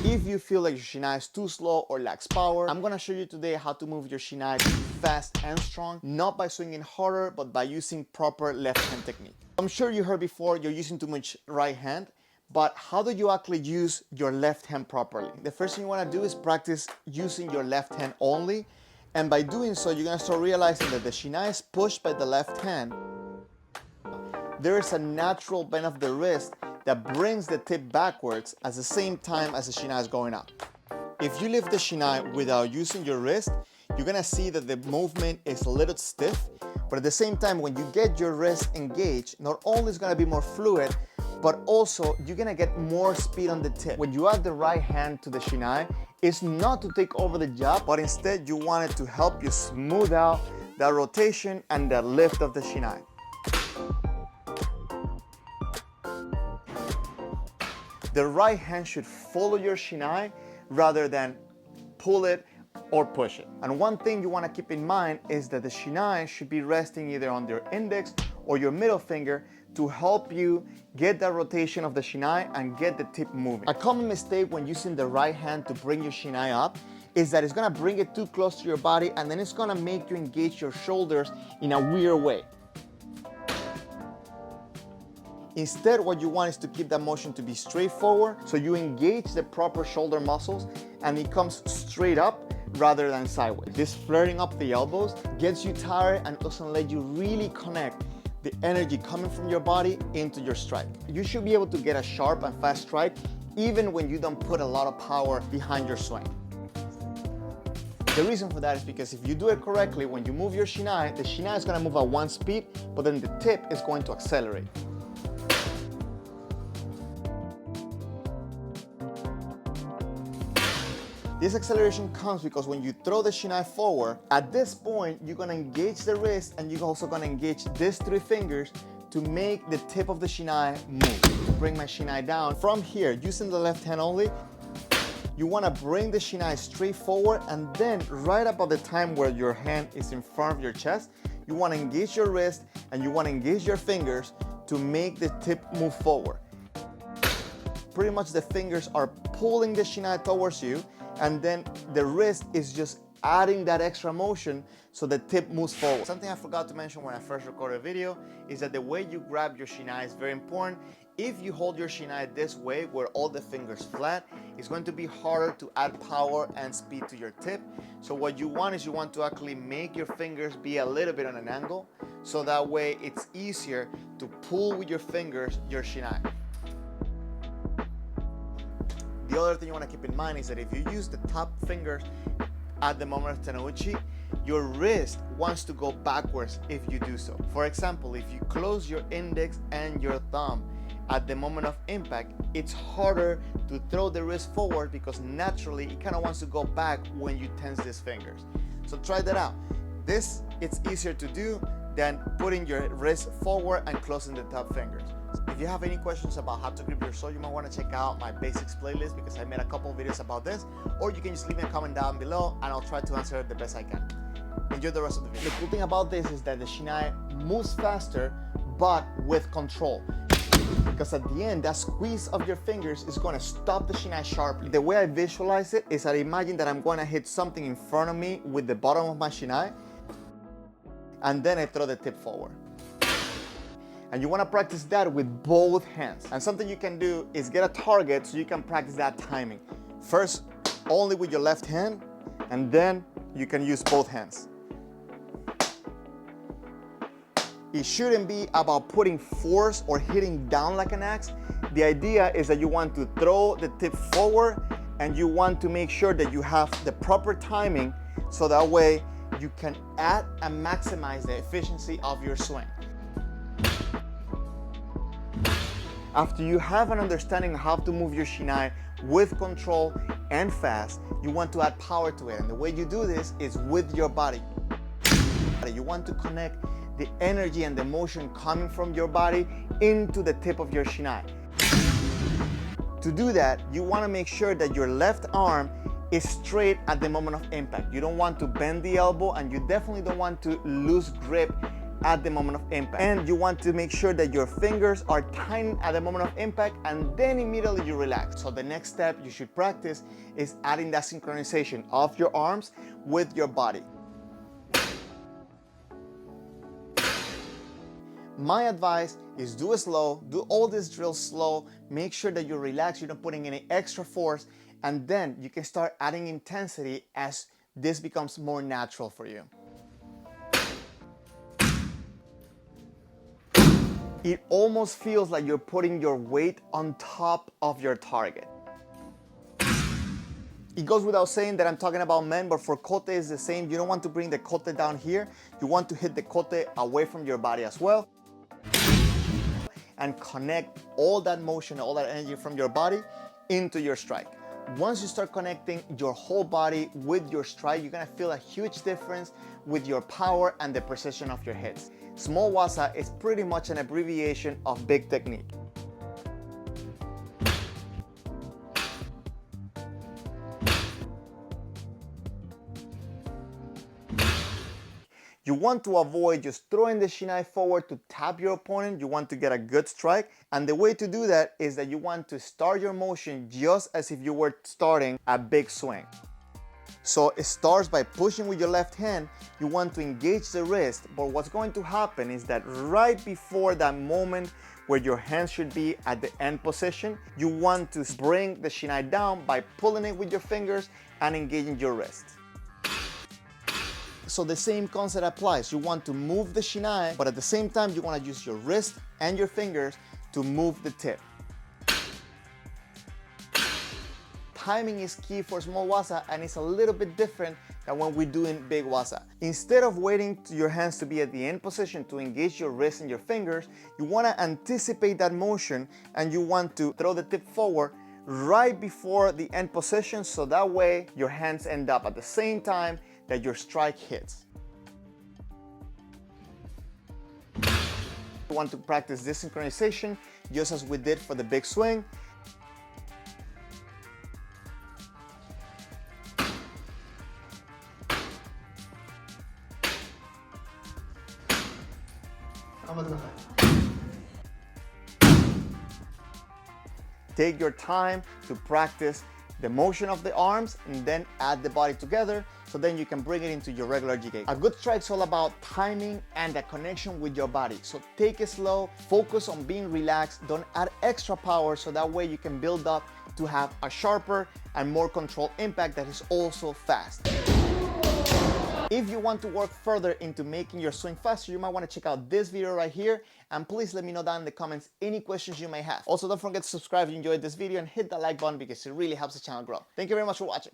If you feel like your Shinai is too slow or lacks power, I'm gonna show you today how to move your Shinai to be fast and strong, not by swinging harder, but by using proper left hand technique. I'm sure you heard before you're using too much right hand, but how do you actually use your left hand properly? The first thing you wanna do is practice using your left hand only, and by doing so, you're gonna start realizing that the Shinai is pushed by the left hand. There is a natural bend of the wrist that brings the tip backwards at the same time as the Shinai is going up. If you lift the Shinai without using your wrist, you're gonna see that the movement is a little stiff, but at the same time, when you get your wrist engaged, not only is it gonna be more fluid, but also you're gonna get more speed on the tip. When you add the right hand to the Shinai, it's not to take over the job, but instead you want it to help you smooth out that rotation and the lift of the Shinai. The right hand should follow your Shinai rather than pull it or push it. And one thing you want to keep in mind is that the Shinai should be resting either on your index or your middle finger to help you get that rotation of the Shinai and get the tip moving. A common mistake when using the right hand to bring your Shinai up is that it's going to bring it too close to your body, and then it's going to make you engage your shoulders in a weird way. Instead, what you want is to keep that motion to be straightforward, so you engage the proper shoulder muscles and it comes straight up rather than sideways. This flaring up the elbows gets you tired and doesn't let you really connect the energy coming from your body into your strike. You should be able to get a sharp and fast strike even when you don't put a lot of power behind your swing. The reason for that is because if you do it correctly, when you move your Shinai, the Shinai is going to move at one speed, but then the tip is going to accelerate. This acceleration comes because when you throw the Shinai forward, at this point, you're gonna engage the wrist and you're also gonna engage these three fingers to make the tip of the Shinai move. To bring my Shinai down, from here, using the left hand only, you wanna bring the Shinai straight forward, and then right about the time where your hand is in front of your chest, you wanna engage your wrist and you wanna engage your fingers to make the tip move forward. Pretty much the fingers are pulling the Shinai towards you, and then the wrist is just adding that extra motion so the tip moves forward. Something I forgot to mention when I first recorded a video is that the way you grab your Shinai is very important. If you hold your Shinai this way, where all the fingers flat, it's going to be harder to add power and speed to your tip. So what you want is you want to actually make your fingers be a little bit on an angle, so that way it's easier to pull with your fingers your Shinai. The other thing you want to keep in mind is that if you use the top fingers at the moment of Tenouchi, your wrist wants to go backwards if you do so. For example, if you close your index and your thumb at the moment of impact, it's harder to throw the wrist forward because naturally it kind of wants to go back when you tense these fingers. So try that out. This, it's easier to do than putting your wrist forward and closing the top fingers. If you have any questions about how to grip your sword, you might want to check out my basics playlist because I made a couple of videos about this, or you can just leave me a comment down below and I'll try to answer it the best I can. Enjoy the rest of the video. The cool thing about this is that the Shinai moves faster but with control, because at the end that squeeze of your fingers is going to stop the Shinai sharply. The way I visualize it is I imagine that I'm going to hit something in front of me with the bottom of my Shinai, and then I throw the tip forward. And you want to practice that with both hands. And something you can do is get a target so you can practice that timing. First, only with your left hand, and then you can use both hands. It shouldn't be about putting force or hitting down like an axe. The idea is that you want to throw the tip forward and you want to make sure that you have the proper timing so that way you can add and maximize the efficiency of your swing. After you have an understanding of how to move your Shinai with control and fast, you want to add power to it. And the way you do this is with your body. You want to connect the energy and the motion coming from your body into the tip of your Shinai. To do that, you want to make sure that your left arm is straight at the moment of impact. You don't want to bend the elbow, and you definitely don't want to lose grip at the moment of impact. And you want to make sure that your fingers are tightened at the moment of impact, and then immediately you relax. So the next step you should practice is adding that synchronization of your arms with your body. My advice is do it slow, do all these drills slow, make sure that you relax, you're not putting any extra force, and then you can start adding intensity as this becomes more natural for you. It almost feels like you're putting your weight on top of your target. It goes without saying that I'm talking about men, but for kote is the same. You don't want to bring the kote down here. You want to hit the kote away from your body as well, and connect all that motion, all that energy from your body into your strike. Once you start connecting your whole body with your strike, you're gonna feel a huge difference with your power and the precision of your hits. Small Waza is pretty much an abbreviation of big technique. You want to avoid just throwing the Shinai forward to tap your opponent. You want to get a good strike. And the way to do that is that you want to start your motion just as if you were starting a big swing. So it starts by pushing with your left hand. You want to engage the wrist, but what's going to happen is that right before that moment where your hands should be at the end position, you want to bring the Shinai down by pulling it with your fingers and engaging your wrist. So the same concept applies. You want to move the Shinai, but at the same time, you want to use your wrist and your fingers to move the tip. Timing is key for small Waza, and it's a little bit different than when we're doing big Waza. Instead of waiting to your hands to be at the end position to engage your wrist and your fingers, you want to anticipate that motion, and you want to throw the tip forward right before the end position, so that way your hands end up at the same time that your strike hits. You want to practice this synchronization just as we did for the big swing. Take your time to practice the motion of the arms and then add the body together, so then you can bring it into your regular GK. A good strike is all about timing and the connection with your body. So take it slow, focus on being relaxed, don't add extra power, so that way you can build up to have a sharper and more controlled impact that is also fast. If you want to work further into making your swing faster, you might want to check out this video right here, and please let me know down in the comments any questions you may have. Also, don't forget to subscribe if you enjoyed this video and hit the like button because it really helps the channel grow. Thank you very much for watching.